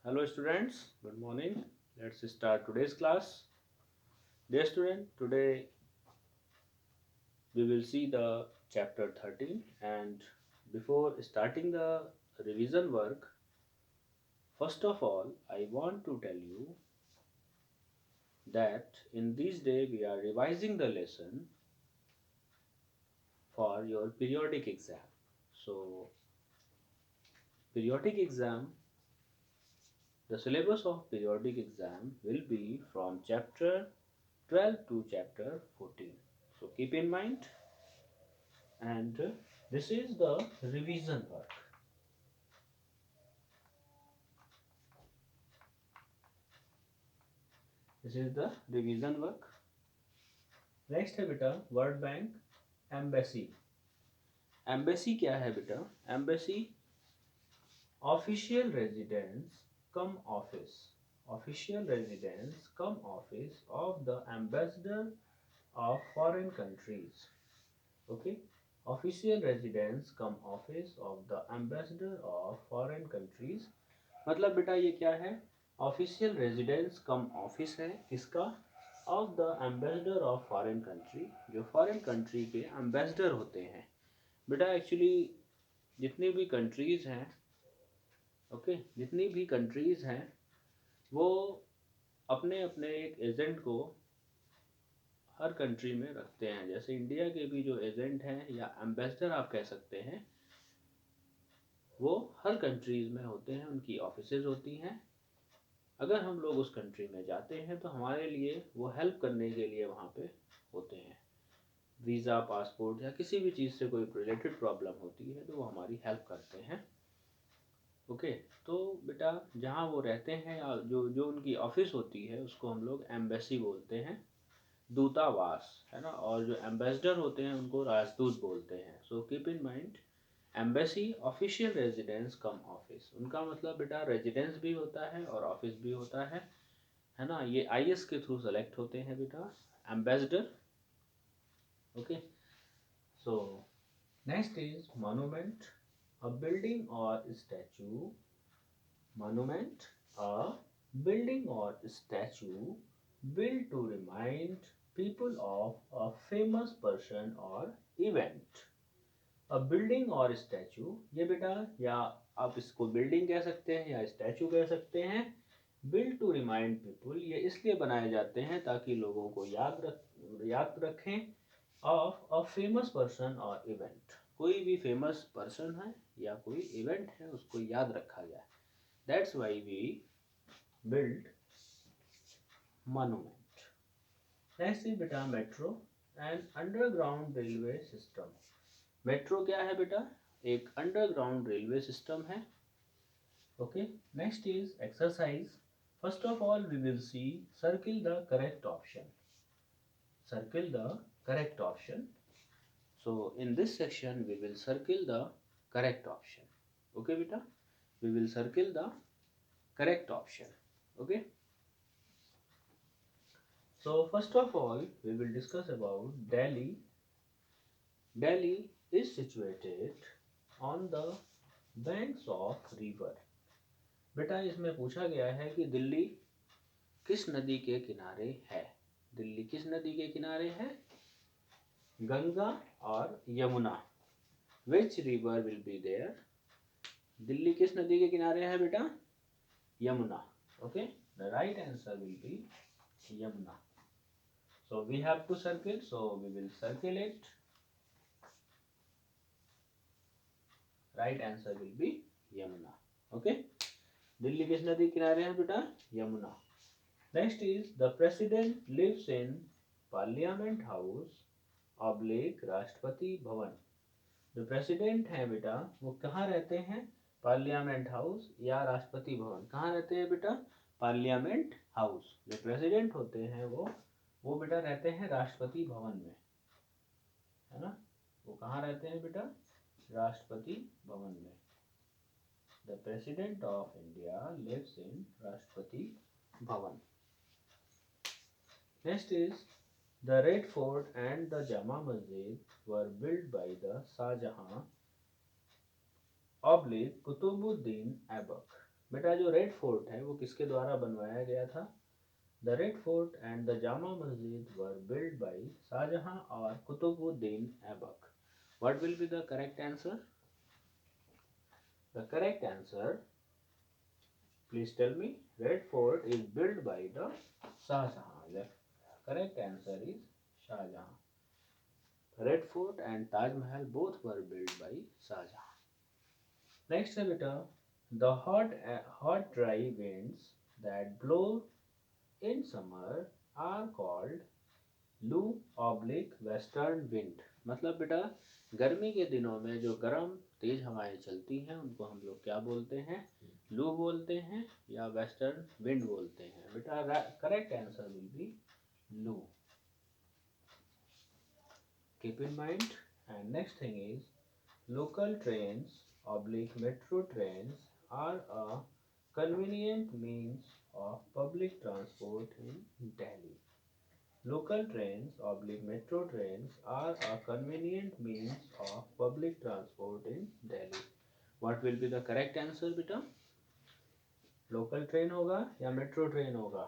Hello students, good morning. Let's start today's class. Dear student, today we will see the chapter 13 and before starting the revision work, first of all, I want to tell you that in this day we are revising the lesson for your periodic exam. So, periodic exam, the syllabus of periodic exam will be from chapter 12 to chapter 14. So, keep in mind and this is the revision work. This is the revision work. Next है बेटा world bank embassy. Embassy क्या है बेटा? Embassy official residence come office. Official residence come office of the ambassador of foreign countries. Okay, official residence come office of the ambassador of foreign countries. मतलब बेटा ये क्या है? ऑफिशियल रेजिडेंस कम office है किसका? Of the ambassador of foreign country, जो foreign country के ambassador होते हैं. बेटा एक्चुअली जितनी भी कंट्रीज़ हैं, ओके, जितनी भी कंट्रीज़ हैं वो अपने अपने एक एजेंट को हर कंट्री में रखते हैं. जैसे इंडिया के भी जो एजेंट हैं या एम्बेसडर आप कह सकते हैं, वो हर कंट्रीज़ में होते हैं, उनकी ऑफिसेज होती हैं. अगर हम लोग उस कंट्री में जाते हैं तो हमारे लिए वो हेल्प करने के लिए वहाँ पे होते हैं. वीज़ा, पासपोर्ट या किसी भी चीज़ से कोई रिलेटेड प्रॉब्लम होती है तो वो हमारी हेल्प करते हैं. ओके, तो बेटा जहाँ वो रहते हैं या जो जो उनकी ऑफिस होती है उसको हम लोग एम्बेसी बोलते हैं, दूतावास है ना. और जो एम्बेसडर होते हैं उनको राजदूत बोलते हैं. सो keep in mind, embassy official residence come office. उनका मतलब बेटा रेजिडेंस भी होता है और ऑफिस भी होता है ना. ये आईएएस के थ्रू सेलेक्ट होते हैं बेटा ambassador. Okay, so next is monument, a building or statue. Monument, a building or statue built to remind people of a famous person or event. A building और statue, ये बेटा या आप इसको बिल्डिंग कह सकते हैं या स्टैचू कह सकते हैं. बिल्ड टू रिमाइंड पीपल, ये इसलिए बनाए जाते हैं ताकि लोगों को याद रखें ऑफ अ फेमस पर्सन और इवेंट. कोई भी फेमस पर्सन है या कोई इवेंट है उसको याद रखा जाए. That's why we build monument. Next is बेटा metro and underground railway system. Metro क्या है बेटा? एक अंडरग्राउंड रेलवे सिस्टम है. Okay, next is exercise. First of all we will see circle the correct option. Circle the correct option. So in this section we will circle the correct option. Okay beta, we will circle the correct option. Okay, so first of all we will discuss about Delhi. Delhi is situated on the banks of river. बेटा इसमें पूछा गया है कि दिल्ली किस नदी के किनारे है. दिल्ली किस नदी के किनारे है? गंगा और Yamuna. Which river will be there? Delhi किस नदी के किनारे है बेटा? Yamuna. Okay, the right answer will be Yamuna. So we have to circle, so we will circle it. Right answer will be Yamuna. Okay, Delhi किस नदी के किनारे है बेटा? Yamuna. Next is the president lives in parliament house oblique Rashtrapati Bhavan. जो प्रेसिडेंट हैं बेटा वो कहाँ रहते हैं? पार्लियामेंट हाउस या राष्ट्रपति भवन. कहाँ रहते हैं बेटा? Parliament house. जो प्रेसिडेंट होते हैं वो बेटा रहते हैं राष्ट्रपति भवन में, है ना. वो कहाँ रहते हैं बेटा? राष्ट्रपति भवन में. The president of India lives in Rashtrapati Bhavan. Next is the red fort and the Jama Masjid were build by the Shahjahan oblique Qutubuddin Aibak. बेटा जो रेड फोर्ट है वो किसके द्वारा बनवाया गया था? The red fort and the Jama Masjid were build bye Shahjahan और Qutubuddin Aibak. What will be the correct answer? The correct answer, please tell me. Red Fort is built by the Shah Jahan. The correct answer is Shah Jahan. Red Fort and Taj Mahal both were built by Shah Jahan. Next है बेटा, the hot dry winds that blow in summer are called लू oblique western wind. मतलब बेटा गर्मी के दिनों में जो गर्म तेज हवाएं चलती हैं उनको हम लोग क्या बोलते हैं? लू बोलते हैं या वेस्टर्न विंड बोलते हैं? बेटा correct answer will be loo. Keep in mind. And next thing is local trains oblique metro trains are a convenient means of public transport in Delhi. Local trains oblique metro trains are a convenient means of public transport in Delhi. What will be the correct answer बेटा? Local train होगा या metro train होगा?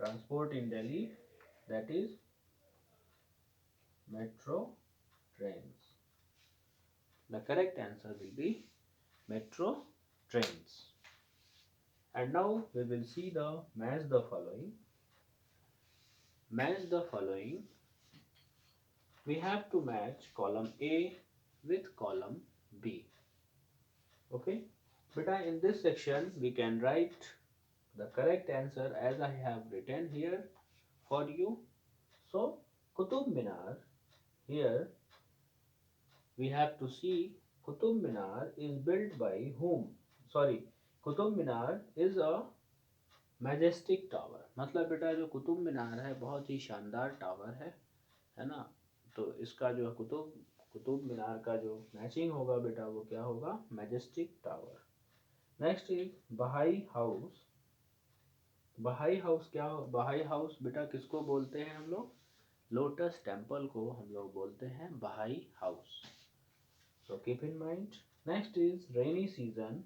Transport in Delhi, that is metro trains. The correct answer will be metro trains. And now we will see the match the following. Match the following. We have to match column A with column B. Okay, beta, in this section we can write the correct answer as I have written here for you. So Qutub Minar, here we have to see Qutub Minar is built by whom? Sorry, Qutub Minar is a majestic tower. मतलब बेटा जो कुतुब मीनार है बहुत ही शानदार tower है ना? तो इसका जो कुतुब मीनार का जो मैचिंग होगा बेटा वो क्या होगा? Majestic tower. नेक्स्ट इज बहाई हाउस. बहाई हाउस क्या? बहाई हाउस बेटा किसको बोलते हैं हम लोग? लोटस टेम्पल को हम लोग बोलते हैं Bahai house. So keep in mind. Next is rainy season.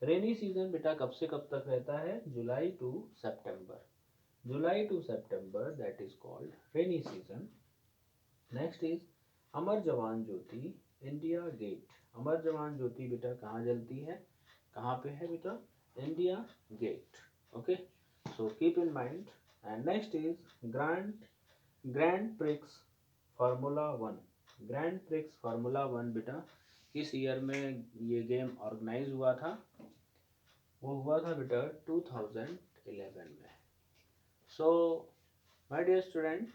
Rainy season बेटा कब से कब तक रहता है? जुलाई टू सितंबर. जुलाई टू सितंबर, that is called rainy season. Next is Amar Jawan Jyoti India gate. अमर जवान ज्योति बेटा कहाँ जलती है? कहाँ पे है बेटा? India gate. Okay, so keep in mind. And next is grand prix formula one. Grand prix formula one बेटा किस ईयर में ये गेम ऑर्गेनाइज हुआ था? वो हुआ था बेटा 2011 में. So my dear student,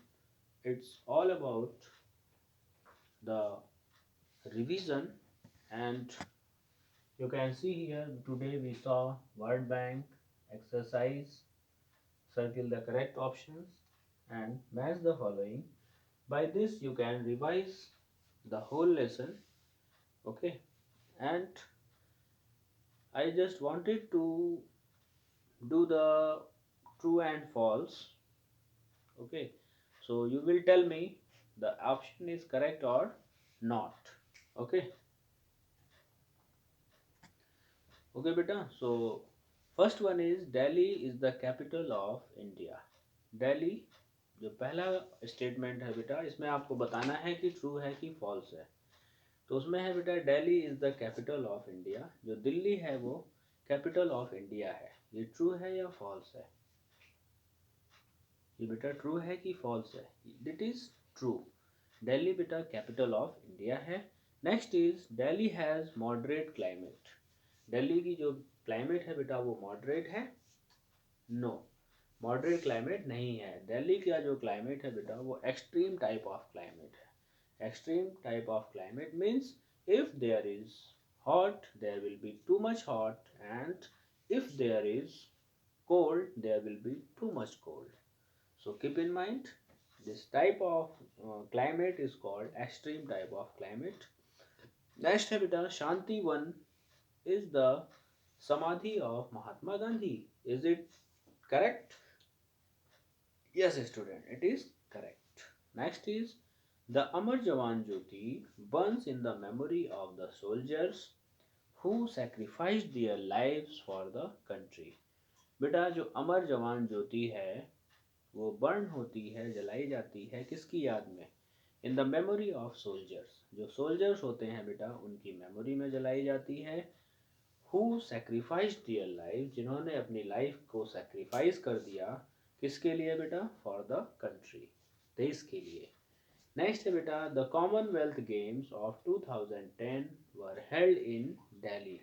it's all about the revision, and you can see here today we saw word bank exercise. Circle the correct options and match the following. By this you can revise the whole lesson. Okay, and I just wanted to do the true and false. Okay, so you will tell me the option is correct or not. Okay, okay beta. So first one is Delhi is the capital of India. Delhi जो पहला statement है बेटा इसमें आपको बताना है कि true है कि फॉल्स है. तो उसमें है बेटा Delhi is the capital of India. जो दिल्ली है वो कैपिटल ऑफ इंडिया है. ये ट्रू है या फॉल्स है? ये बेटा ट्रू है कि फॉल्स है? It is true. दिल्ली बेटा कैपिटल ऑफ इंडिया है. Next is Delhi has moderate climate. Delhi की जो क्लाइमेट है बेटा वो मॉडरेट है? नो, मॉडरेट क्लाइमेट नहीं है. दिल्ली का जो क्लाइमेट है बेटा वो एक्सट्रीम टाइप ऑफ क्लाइमेट है. Extreme type of climate means if there is hot there will be too much hot, and if there is cold there will be too much cold. So keep in mind this type of climate is called extreme type of climate. Next है बेटा शांति one is the samadhi of Mahatma Gandhi. Is it correct? Yes student, it is correct. Next is the Amar Jawan Jyoti burns in the memory of the soldiers who sacrificed their lives for the country. बेटा जो अमर जवान ज्योति है वो burn होती है, जलाई जाती है किसकी याद में? In the memory of soldiers. जो सोल्जर्स होते हैं बेटा उनकी मेमोरी में जलाई जाती है। हु सेक्रीफाइस्ड दियर लाइफ, जिन्होंने अपनी लाइफ को सेक्रीफाइस कर दिया किसके लिए बेटा? फॉर द कंट्री, देश के लिए। नेक्स्ट है बेटा, the Commonwealth games of 2010 were held in Delhi.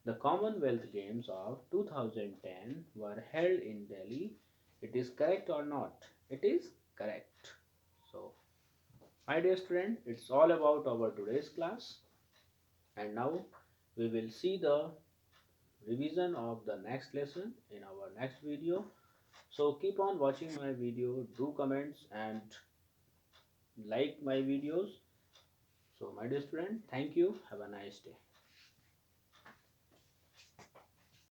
The Commonwealth Games of 2010 were held in Delhi. It is correct or not? It is correct. So, my dear student, it's all about our today's class. And now we will see the revision of the next lesson in our next video. So, keep on watching my video, do comments and like my videos. So, my dear student, thank you. Have a nice day.